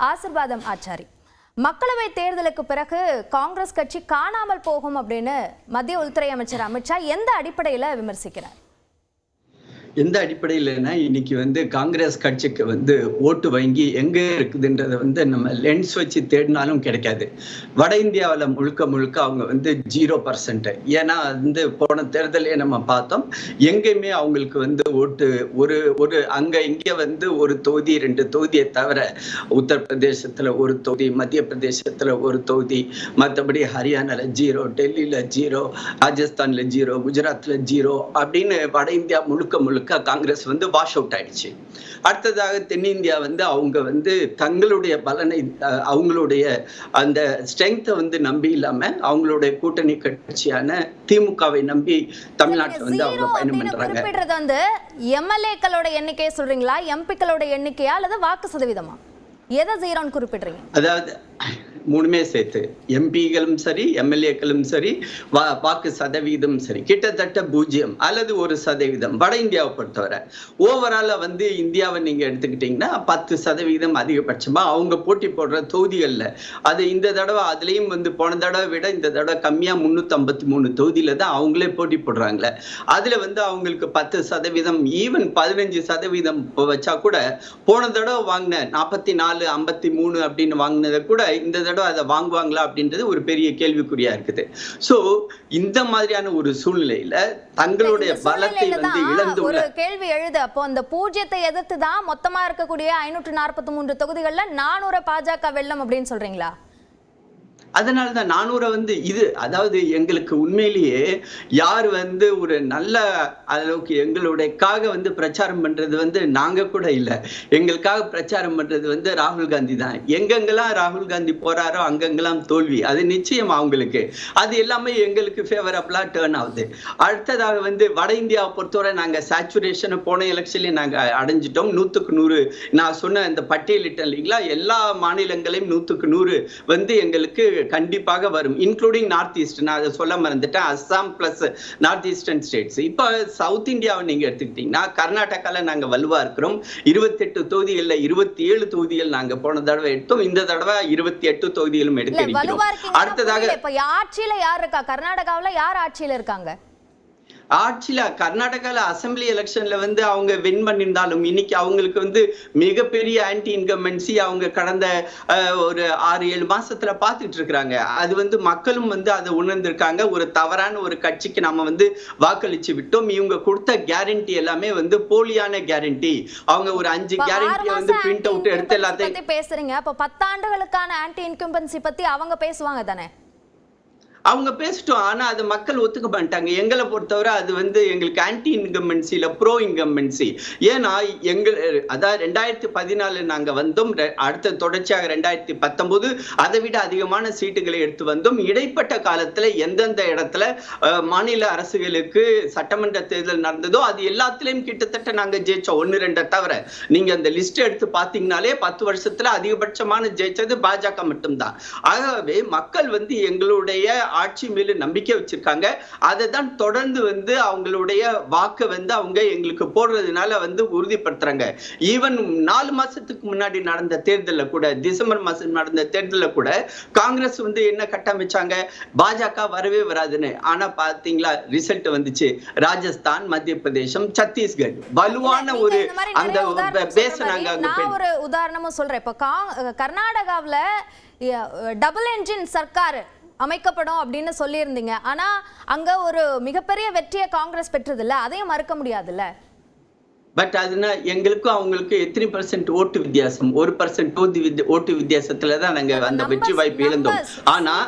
ஆசிர்வாதம் ஆச்சாரி. மக்களவை தேர்தலுக்கு பிறகு காங்கிரஸ் கட்சி காணாமல் போகும் அப்படின்னு மத்திய உள்துறை அமைச்சர் அமித்ஷா எந்த அடிப்படையில விமர்சிக்கிறார்? எந்த அடிப்படையிலன்னா இன்னைக்கு காங்கிரஸ் கட்சிக்கு ஓட்டு வங்கி எங்க இருக்குதுன்றத நம்ம லென்ஸ் வச்சு தேடினாலும் கிடைக்காது. வட இந்தியாவில் முழுக்க முழுக்க அவங்க 0%. ஏன்னா போன தேர்தலே நம்ம பார்த்தோம், எங்கேயுமே அவங்களுக்கு ஓட்டு ஒரு அங்க இங்க ஒரு தொகுதி 2 தொகுதியை தவிர உத்தரப்பிரதேசத்துல ஒரு தொகுதி, மத்திய பிரதேசத்துல ஒரு தொகுதி, மற்றபடி ஹரியானால 0, டெல்லியில 0, ராஜஸ்தான்ல 0, குஜராத்ல 0 அப்படின்னு வட இந்தியா முழுக்க முழுக்க காங்கிரஸ் வாஷ் அவுட் ஆயிடுச்சு. அடுத்ததாக தென்னிந்தியா அவங்க தங்களுடைய பலனை, அவங்களுடைய அந்த ஸ்ட்ரெங்த்தை நம்பி இல்லாம அவங்களுடைய கூட்டணி கட்சியான திமுகவை நம்பி தமிழ்நாட்டில் அவங்க பயணம் பண்றாங்க. எம்எல்ஏக்களோட எண்ணிக்கையை சொல்றீங்களா, எம்பிக்களோட எண்ணிக்கையா அல்லது வாக்கு சதவீதமா? எதை 0ன்னு குறிப்பிடுறீங்க? அதாவது மூணுமே சேர்த்து, எம்பிகளும் சரி, எம்எல்ஏக்களும் சரி, வாக்கு சதவீதம் சரி, கிட்டத்தட்ட 0 அல்லது 1% வட இந்தியாவை பொறுத்தவரை. ஓவரால இந்தியாவை நீங்க எடுத்துக்கிட்டீங்கன்னா 10% அதிகபட்சமா அவங்க போட்டி போடுற தொகுதிகள்ல. அது இந்த தடவை அதுலயும் போன தடவை விட இந்த தடவை கம்மியா 353 தொகுதியில தான் அவங்களே போட்டி போடுறாங்களே. அதுல அவங்களுக்கு 10%, ஈவன் 15% வச்சா கூட போன தடவை வாங்கின 44, 53 அப்படின்னு வாங்கினதை கூட இந்த தடவை அதை வாங்குவாங்களா அப்படின்றது ஒரு பெரிய கேள்விக்குறியா இருக்குது. சோ இந்த மாதிரியான ஒரு சூழ்நிலையில தங்களுடைய பலத்தை இழந்து ஒரு கேள்வி எழுது. அப்போ அந்த 0த்தை எதிர்த்து தான் மொத்தமா இருக்கக்கூடிய 543 தொகுதிகள்ல 400 பாஜக வெல்லம் அப்படின்னு சொல்றீங்களா? அதனாலதான் 400 இது, அதாவது எங்களுக்கு உண்மையிலேயே யார் ஒரு நல்ல அளவுக்கு எங்களுடையக்காக பிரச்சாரம் பண்றது நாங்க கூட இல்ல. எங்களுக்காக பிரச்சாரம் பண்றது ராகுல் காந்தி தான். எங்கெங்கெல்லாம் ராகுல் காந்தி போறாரோ அங்கெங்கெல்லாம் தோல்வி. அது நிச்சயம் அவங்களுக்கு, அது எல்லாமே எங்களுக்கு ஃபேவரபிளா டேர்ன் ஆகுது. அடுத்ததாக வட இந்தியாவை பொறுத்தவரை நாங்க சேச்சுரேஷன் போன எலெக்ஷன்ல நாங்க அடைஞ்சிட்டோம். 100க்கு 100 நான் சொன்ன இந்த பட்டியலிட்டேன் இல்லைங்களா, எல்லா மாநிலங்களையும் 100க்கு 100 எங்களுக்கு கண்டிப்பாக வரும், இன்க்ளூடிங் நார்த் ஈஸ்ட். நான் அதை சொல்ல மறந்துட்டேன், Assam plus north eastern states. இப்போ சவுத் இந்தியாவை நீங்க எடுத்துக்கிட்டீங்கன்னா கர்நாடகால நாங்க வலுவா இருக்கிறோம். 28 தொகுதிகள்ல 27 தொகுதிகள் நாங்க போன தடவை எடுத்தோம். இந்த தடவை 28 தொகுதிகளும் எடுக்க இருக்கிறோம். அடுத்ததாக இப்ப ஆட்சியில யார் இருக்கா? கர்நாடகாவுல யார் ஆட்சியில இருக்காங்க? ஆட்சியில கர்நாடகால அசம்பிளி எலெக்ஷன்ல அவங்க வின் பண்ணியிருந்தாலும் இன்னைக்கு அவங்களுக்கு மிகப்பெரிய ஆன்டி இன்கம்பன்சி அவங்க கடந்த ஒரு 6-7 மாசத்துல பாத்துட்டு இருக்காங்க. அது மக்களும் அதை உணர்ந்திருக்காங்க. ஒரு தவறான ஒரு கட்சிக்கு நம்ம வாக்களிச்சு விட்டோம். இவங்க கொடுத்த கேரண்டி எல்லாமே போலியான கேரண்டி. அவங்க ஒரு 5 கேரண்டியை பிரிண்ட் அவுட் எடுத்து எல்லாத்தையும் பேசுறீங்க. அப்ப 10 ஆண்டுகளுக்கான ஆன்டி இன்கம்பன்சி பத்தி அவங்க பேசுவாங்க தானே? அவங்க பேசிட்டோம், ஆனா அது மக்கள் ஒத்துக்க மாட்டாங்க. எங்களை பொறுத்தவரை அது எங்களுக்கு ஆன்டி இன்கம்பன்சில ப்ரோ இன்கம்பன்சி. ஏன்னா அதாவது 2014 நாங்க வந்தோம், அடுத்த தொடர்ச்சியாக 2019 அதை விட அதிகமான சீட்டுகளை எடுத்து வந்தோம். இடைப்பட்ட காலத்துல எந்தெந்த இடத்துல மாநில அரசுகளுக்கு சட்டமன்ற தேர்தல் நடந்ததோ அது எல்லாத்திலையும் கிட்டத்தட்ட நாங்க ஜெயிச்சோம், 1-2 தவிர. நீங்க அந்த லிஸ்ட் எடுத்து பாத்தீங்கன்னாலே 10 வருஷத்துல அதிகபட்சமான ஜெயிச்சது பாஜக மட்டும்தான். ஆகவே மக்கள் எங்களுடைய ஆட்சி மேல நம்பிக்கை வச்சிருக்காங்க. அதை தான் தொடர்ந்து அவங்களுடைய வாக்கு அவங்க எங்களுக்கு போடுறதுனால உறுதிப்படுத்துறாங்க. ஈவன் 4 மாசத்துக்கு முன்னாடி நடந்த தேர்தலில் கூட, டிசம்பர் மாசம் நடந்த தேர்தலில் கூட காங்கிரஸ் என்ன கட்டமைச்சாங்க, பாஜக வரவே வராதுன்னு. ஆனா பாத்தீங்களா ரிசல்ட் வந்துச்சு. ராஜஸ்தான், மத்திய பிரதேசம், சத்தீஸ்கர் வலுவான ஒரு அந்த பேச நாங்க ஒரு உதாரணமும் சொல்றேன். இப்ப கர்நாடகாவுல டபுள் என்ஜின் சர்க்கார் அமைக்கப்படும் அப்படின்னு சொல்லியிருந்தீங்க. ஆனா அங்க ஒரு மிகப்பெரிய வெற்றியை காங்கிரஸ் பெற்றதில்ல, அதையும் மறுக்க முடியாதுல்ல. பட் அதுனா எங்களுக்கும் அவங்களுக்கு எத்தனை % ஓட்டு வித்தியாசம்? 1% ஓட்டு வித்தியாசத்துலதான் நாங்க அந்த வெற்றி வாய்ப்பு இழந்தோம். ஆனா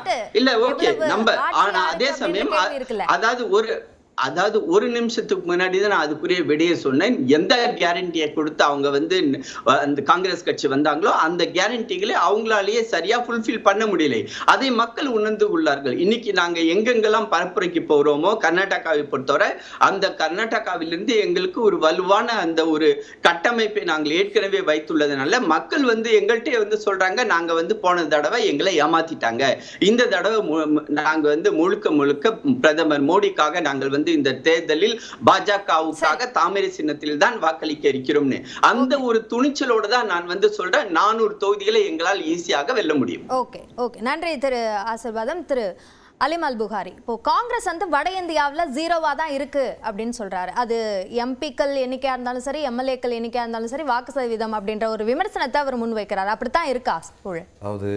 இல்ல ஓகே நம்ம, ஆனா அதே சமயம் அதாவது ஒரு நிமிஷத்துக்கு முன்னாடி தான் நான் அதுக்குரிய விடையை சொன்னேன். எந்த கேரண்டியை கொடுத்து அவங்க அந்த காங்கிரஸ் கட்சி வந்தாங்களோ அந்த கேரண்டிகளை அவங்களாலேயே சரியா ஃபுல்ஃபில் பண்ண முடியலை. அதை மக்கள் உணர்ந்து உள்ளார்கள். இன்னைக்கு நாங்க எங்கெங்கெல்லாம் பரப்புரைக்கு போறோமோ கர்நாடகாவை பொறுத்தவரை அந்த கர்நாடகாவிலிருந்து எங்களுக்கு ஒரு வலுவான அந்த ஒரு கட்டமைப்பை நாங்கள் ஏற்கனவே வைத்துள்ளதுனால மக்கள் எங்கள்கிட்ட சொல்றாங்க, நாங்க போன தடவை எங்களை ஏமாத்திட்டாங்க, இந்த தடவை நாங்க முழுக்க முழுக்க பிரதமர் மோடிக்காக நாங்கள் வந்து இந்த தேர்தலில் பாஜகவுக்காக தாமரை சின்னத்தில் தான் வாக்களிக்க இருக்கிறோம்னு அந்த ஒரு துணிச்சலோட தான் நான் வந்து சொல்றேன் 400 தொகுதிகளை எங்களால் ஈஸியாக வெல்ல முடியும். ஓகே ஓகே, நன்றி திரு ஆசீர்வாதம். திரு அலிம் அல் புகாரி, இப்போ காங்கிரஸ் வந்து வட இந்தியாவில் 0வா தான் இருக்கு அப்படின்னு சொல்றாரு. அது எம்பிக்கள் எண்ணிக்கையா இருந்தாலும் சரி, எம்எல்ஏக்கள் எண்ணிக்கையா இருந்தாலும் சரி, வாக்கு சதவீதம் அப்படின்ற ஒரு விமர்சனத்தை அவர் முன்வைக்கிறார். அப்படித்தான் இருக்கா சூழல்? அதாவது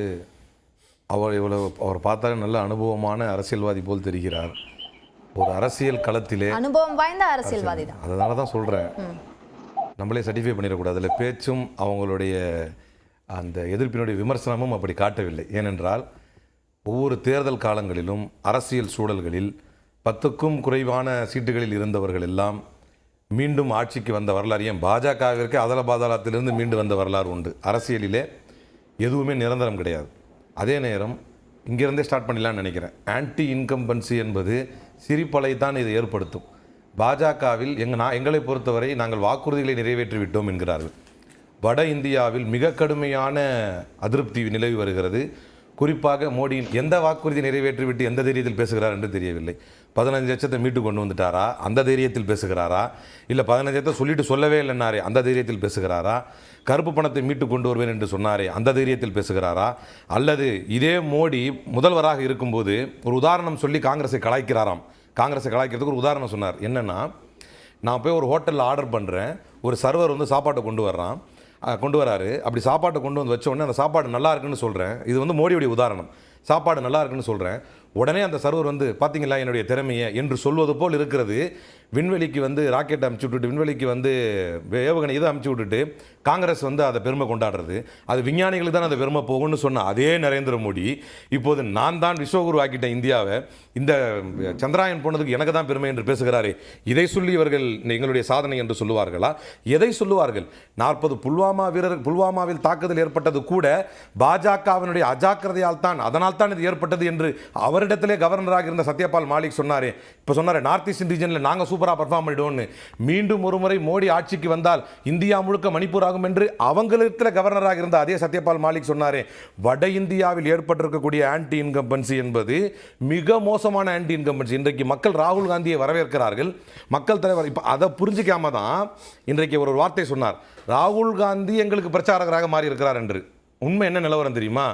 அவர் பார்த்தாலே நல்ல அனுபவமான அரசியல்வாதி போல் தெரிகிறார். ஒரு அரசியல் களத்திலே அனுபவம் வாய்ந்த அரசியல்வாதி தான். அதனால தான் சொல்றேன், நம்மளே சர்டிஃபை பண்ணிடக்கூடாது. அதில் பேச்சும் அவங்களுடைய அந்த எதிர்ப்பினுடைய விமர்சனமும் அப்படி காட்டவில்லை. ஏனென்றால் ஒவ்வொரு தேர்தல் காலங்களிலும் அரசியல் சூழல்களில் 10க்கும் குறைவான சீட்டுகளில் இருந்தவர்கள் எல்லாம் மீண்டும் ஆட்சிக்கு வந்த வரலாறு, ஏன் பாஜகவிற்கு அதல பாதாளத்திலிருந்து மீண்டு வந்த வரலாறு உண்டு. அரசியலிலே எதுவுமே நிரந்தரம் கிடையாது. அதே நேரம் இங்கிருந்தே ஸ்டார்ட் பண்ணலான்னு நினைக்கிறேன். ஆன்டி இன்கம்பன்சி என்பது சிரிப்பலை தான் இதை ஏற்படுத்தும். பாஜகவில் எங்களை பொறுத்தவரை நாங்கள் வாக்குறுதிகளை நிறைவேற்றிவிட்டோம் என்கிறார்கள். வட இந்தியாவில் மிக கடுமையான அதிருப்தி நிலவி வருகிறது. குறிப்பாக மோடியின் எந்த வாக்குறுதி நிறைவேற்றிவிட்டு எந்த தைரியத்தில் பேசுகிறார் என்று தெரியவில்லை. 15 லட்சத்தை மீட்டு கொண்டு வந்துட்டாரா அந்த தைரியத்தில் பேசுகிறாரா, இல்லை 15 லட்சத்தை சொல்லிட்டு சொல்லவே இல்லைன்னாரே அந்த தைரியத்தில் பேசுகிறாரா, கருப்பு பணத்தை மீட்டு கொண்டு வருவேன் என்று சொன்னாரே அந்த தைரியத்தில் பேசுகிறாரா, அல்லது இதே மோடி முதல்வராக இருக்கும்போது ஒரு உதாரணம் சொல்லி காங்கிரஸை கலாய்க்கிறாராம். காங்கிரஸை கலாய்க்கிறதுக்கு ஒரு உதாரணம் சொன்னார். என்னென்னா, நான் போய் ஒரு ஹோட்டலில் ஆர்டர் பண்ணுறேன், ஒரு சர்வர் வந்து சாப்பாட்டை கொண்டு வராரு. அப்படி சாப்பாட்டை கொண்டு வந்து வச்ச உடனே அந்த சாப்பாடு நல்லா இருக்குன்னு சொல்கிறேன். இது வந்து மோடியுடைய உதாரணம். சாப்பாடு நல்லா இருக்குன்னு சொல்கிறேன். உடனே அந்த சர்வர் வந்து பார்த்தீங்களா என்னுடைய திறமையை என்று சொல்வது போல் இருக்கிறது. விண்வெளிக்கு வந்து ராக்கெட் அமுச்சு விட்டுட்டு, விண்வெளிக்கு வந்து ஏவுகணை இதை அமுச்சு விட்டுட்டு காங்கிரஸ் வந்து அதை பெருமை கொண்டாடுறது, அது விஞ்ஞானிகளுக்கு தான் அதை பெருமை போகும்னு சொன்ன அதே நரேந்திர மோடி இப்போது நான் தான் விஸ்வகுரு ஆக்கிட்டேன் இந்தியாவை, இந்த சந்திராயன் போனதுக்கு எனக்கு தான் பெருமை என்று பேசுகிறாரே. இதை சொல்லி இவர்கள் எங்களுடைய சாதனை என்று சொல்லுவார்களா? எதை சொல்லுவார்கள்? 40 புல்வாமாவில் தாக்குதல் ஏற்பட்டது கூட பாஜகவினுடைய அஜாக்கிரதையால் தான், அதனால் தான் இது ஏற்பட்டது என்று அவரிடத்திலே கவர்னராக இருந்த சத்யபால் மாலிக் சொன்னாரே. இப்போ சொன்னாரே நார்த் ஈஸ்டர்ன் ரீஜனில் நாங்கள் சூப்பராக பர்ஃபார்ம் பண்ணிடுவோம்னு. மீண்டும் ஒரு முறை மோடி ஆட்சிக்கு வந்தால் இந்தியா முழுக்க மணிப்பூர் ஆகும் என்று அவங்களிடத்தில் கவர்னராக இருந்த அதே சத்யபால் மாலிக் சொன்னாரே. வட இந்தியாவில் ஏற்பட்டிருக்கக்கூடிய ஆன்டி இன்கம்பன்சி என்பது மிக மோசமான ஆன்டி இன்கம்பன்சி. இன்றைக்கு மக்கள் ராகுல் காந்தியை வரவேற்கிறார்கள். மக்கள் தலைவர் இப்போ அதை புரிஞ்சிக்காம தான் இன்றைக்கு ஒரு வார்த்தை சொன்னார், ராகுல் காந்தி எங்களுக்கு பிரச்சாரகராக மாறி இருக்கிறார் என்று. உண்மை என்ன நிலவரம் தெரியுமா?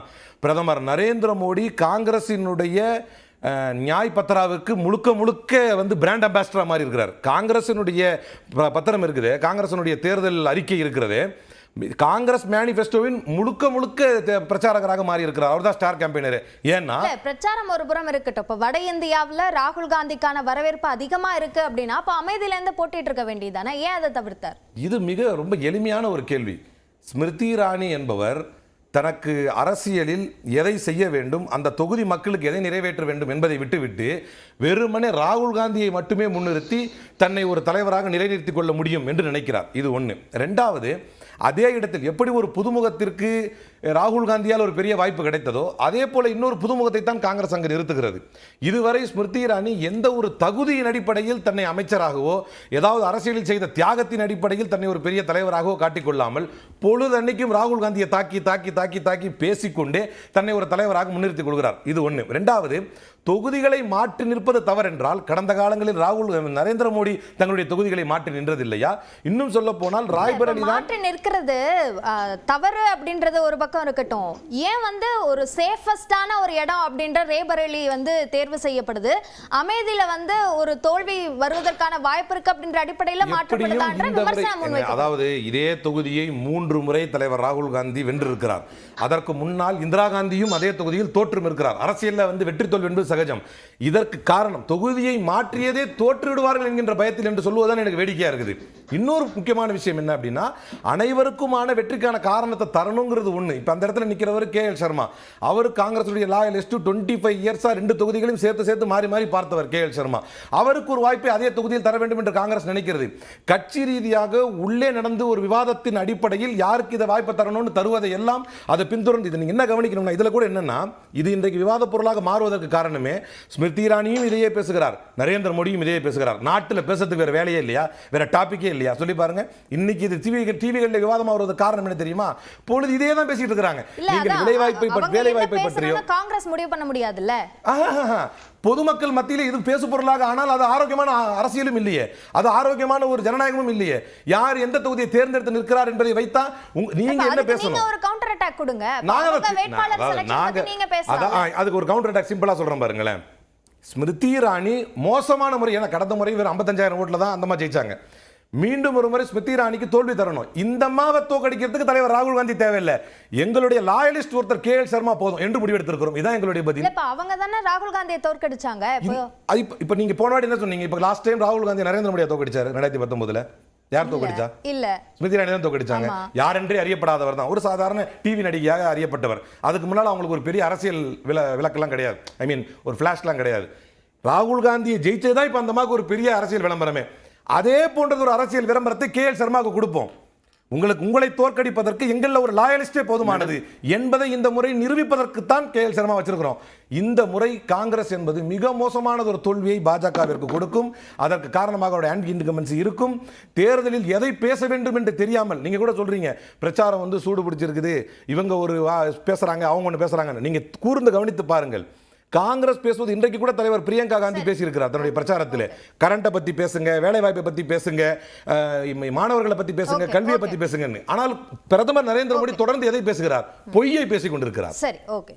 பிரதமர் நரேந்திர மோடி காங்கிரசினுடைய நியாய் பத்ராவுக்கு முழுக்க வந்து பிராண்ட் அம்பாசிடராக மாறி இருக்கிறார். காங்கிரசினுடைய பத்திரம் இருக்குது, காங்கிரசினுடைய தேர்தல் அறிக்கை இருக்கிறது, காங்கிரஸ் மேனிஃபெஸ்டோவின் முழுக்க பிரச்சாரகராக மாறி இருக்கிறார். அவர் தான் ஸ்டார் கேம்பெயினர். ஏன்னா பிரச்சாரம் ஒரு புறம் இருக்கட்டும், இப்போ வட இந்தியாவில் ராகுல் காந்திக்கான வரவேற்பு அதிகமா இருக்கு அப்படின்னா அப்போ அமைதியிலேருந்து போட்டிட்டு இருக்க வேண்டியதானே, ஏன் அதை தவிர்த்தார்? இது மிக ரொம்ப எளிமையான ஒரு கேள்வி. ஸ்மிருதி இரானி என்பவர் தனக்கு அரசியலில் எதை செய்ய வேண்டும், அந்த தொகுதி மக்களுக்கு எதை நிறைவேற்ற வேண்டும் என்பதை விட்டுவிட்டு வெறுமனே ராகுல் காந்தியை மட்டுமே முன்னிறுத்தி தன்னை ஒரு தலைவராக நிலைநிறுத்திக் கொள்ள முடியும் என்று நினைக்கிறார். இது ஒன்று. ரெண்டாவது, அதே இடத்தில் எப்படி ஒரு புதுமுகத்திற்கு ராகுல் காந்தியால் ஒரு பெரிய வாய்ப்பு கிடைத்ததோ அதே போல இன்னொரு புதுமுகத்தை தான் காங்கிரஸ் அங்கு நிறுத்துகிறது. இதுவரை ஸ்மிருதி இரானி எந்த ஒரு தகுதியின் அடிப்படையில் தன்னை அமைச்சராகவோ ஏதாவது அரசியலில் செய்த தியாகத்தின் அடிப்படையில் தன்னை ஒரு பெரிய தலைவராகவோ காட்டிக்கொள்ளாமல் பொழுதன்னைக்கும் ராகுல் காந்தியை தாக்கி பேசிக்கொண்டே தன்னை ஒரு தலைவராக முன்னிறுத்திக் கொள்கிறார். இது ஒன்று. ரெண்டாவது, தொகுதிகளை மாற்றி நிற்பது தவறென்றால் கடந்த காலங்களில் நரேந்திர மோடி தங்களுடைய தொகுதிகளை மாற்றி நின்றது இல்லையா? இன்னும் சொல்ல போனால் ராய்பரேலி தான் மாற்றி நிற்கிறது தவறு அப்படின்றது ஒரு பக்கம் இருக்கட்டும். ஏன் வந்து ஒரு சேஃபஸ்டான ஒரு இடம் அப்படின்ற ரேபரேலி வந்து தேர்வு செய்யப்படுது, அமைதியில வந்து ஒரு தோல்வி வருவதற்கான வாய்ப்பு இருக்கு அப்படின்ற அடிப்படையில் மாற்றப்படுதான்ற விமர்சனம் முன்வைக்கிறது. அதாவது இதே தொகுதியை 3 முறை தலைவர் ராகுல் காந்தி வென்றிருக்கிறார். அதற்கு முன்னால் இந்திரா காந்தியும் அதே தொகுதியில் தோற்றும் இருக்கிறார். அரசியலில் வந்து வெற்றி தோல்வி என்பது சகஜம். இதற்கு காரணம் தொகுதியை மாற்றியதே தோற்று விடுவார்கள் என்கின்ற பயத்தில் என்று சொல்லுவதுதான் எனக்கு வேடிக்கையா இருக்குது. இன்னொரு முக்கியமான விஷயம் என்ன அப்படின்னா, அனைவருக்குமான வெற்றிக்கான காரணத்தை தரணுங்கிறது ஒண்ணு. இப்ப அந்த இடத்துல நிக்கிறவர் KL சர்மா. அவர் காங்கிரசுடைய லாயலிஸ்ட் 25 இயர்ஸா 2 தொகுதிகளையும் சேர்த்து மாறி பார்த்தவர் KL சர்மா. அவருக்கு ஒரு வாய்ப்பை அதே தொகுதியில் தர வேண்டும் என்று காங்கிரஸ் நினைக்கிறது. கட்சி ரீதியாக உள்ளே நடந்து ஒரு விவாதத்தின் அடிப்படையில் யாருக்கு இதை வாய்ப்பை தரணும்னு தருவதை எல்லாம் அதை பின்தொடர்ந்து இதை நீங்க என்ன கவனிக்கணும்னா, இதுல கூட என்னன்னா, இது இன்றைக்கு விவாத பொருளாக மாறுவதற்கு காரணமே வரைக்குமே ஸ்மிருதி இரானியும் இதையே பேசுகிறார், நரேந்திர மோடியும் இதையே பேசுகிறார். நாட்டில் பேசுறதுக்கு வேற வேலையே இல்லையா, வேற டாபிக்கே இல்லையா? சொல்லி பாருங்க. இன்னைக்கு இது டிவிகளில் விவாதம் ஆகிறது காரணம் என்ன தெரியுமா? பொழுது இதே தான் பேசிட்டு இருக்காங்க. நீங்கள் வேலை வாய்ப்பை பற்றியோ காங்கிரஸ் முடிவு பண்ண முடியாதுல்ல. பொதுமக்கள் மத்தியில் இது பேசு பொருளாக, ஆனால் அது ஆரோக்கியமான அரசியலும் இல்லையே, அது ஆரோக்கியமான ஒரு ஜனநாயகமும் இல்லையே. யார் எந்த தொகுதியை தேர்ந்தெடுத்து நிற்கிறார் என்பதை வைத்தா நீங்க என்ன பேசணும்? ஒரு கவுண்டர் அட்டாக் கொடுங்க. அதுக்கு ஒரு கவுண்டர் அட்டாக் சிம்பிளா சொல்றேன் பாருங்களேன். ஸ்மிருதி இரானி மோசமான முறை, ஏன்னா கடந்த முறை வெறும் 55,000 ஓட்டுல தான் அந்த மாதிரி ஜெயிச்சாங்க. மீண்டும் ஒரு முறை ஸ்மிருதி இரானிக்கு தோல்வி தரணும். இந்த மாவை தோக்கடிக்கிறதுக்கு தலைவர் ராகுல் காந்தி தேவையில்லை, எங்களுடைய லாயலிஸ்ட் ஒருத்தர் KL சர்மா போதும் என்று முடிவெடுத்திருக்கிறோம். இதான் எங்களுடைய பதில். அவங்க தானே ராகுல் காந்தியை தோற்கடிச்சாங்க. இப்ப நீங்க போன வாட்டி என்ன சொன்னீங்க? இப்ப லாஸ்ட் டைம் ராகுல் காந்தி நரேந்திர மோடியை தோக்கடிச்சாரு 2019. யார் தோக்கடிச்சா? இல்ல, ஸ்மிருதி இரானி தான் தோக்கடிச்சாங்க. யாரென்றே அறியப்படாதவர் தான், ஒரு சாதாரண டிவி நடிகையாக அறியப்பட்டவர். அதுக்கு முன்னால அவங்களுக்கு ஒரு பெரிய அரசியல் விளக்கெல்லாம் கிடையாது, ஐ மீன் ஒரு ஃபிளாஷ்லாம் கிடையாது. ராகுல் காந்தியை ஜெயிச்சதுதான் இப்ப அந்த மாதிரி ஒரு பெரிய அரசியல் விளம்பரமே. அதே போன்றது ஒரு அரசியல் விளம்பரத்தை KL சர்மாவுக்கு கொடுப்போம். உங்களை தோற்கடிப்பதற்கு எங்களில் ஒரு லாயலிஸ்டே போதுமானது என்பதை இந்த முறை நிரூபிப்பதற்குத்தான் KL சர்மா வச்சிருக்கிறோம். இந்த முறை காங்கிரஸ் என்பது மிக மோசமானது ஒரு தோல்வியை பாஜகவிற்கு கொடுக்கும். அதற்கு காரணமாக அவருடைய ஆன்டி இன்கம்பன்சி இருக்கும். தேர்தலில் எதை பேச வேண்டும் என்று தெரியாமல், நீங்க கூட சொல்றீங்க பிரச்சாரம் வந்து சூடு பிடிச்சிருக்குது, இவங்க ஒரு பேசுறாங்க, அவங்க ஒன்று பேசுறாங்க. நீங்க கூர்ந்து கவனித்து பாருங்கள். காங்கிரஸ் பேசுவது இன்றைக்கு கூட தலைவர் பிரியங்கா காந்தி பேசியிருக்கிறார் தன்னுடைய பிரச்சாரத்தில். கரண்ட்டை பத்தி பேசுங்க, வேலை வாய்ப்பை பத்தி பேசுங்க, மாணவர்களை பத்தி பேசுங்க, கல்வியை பத்தி பேசுங்க. ஆனால் பிரதமர் நரேந்திர மோடி தொடர்ந்து எதை பேசுகிறார்? பொய்யை பேசிக் கொண்டிருக்கிறார். சரி, ஓகே.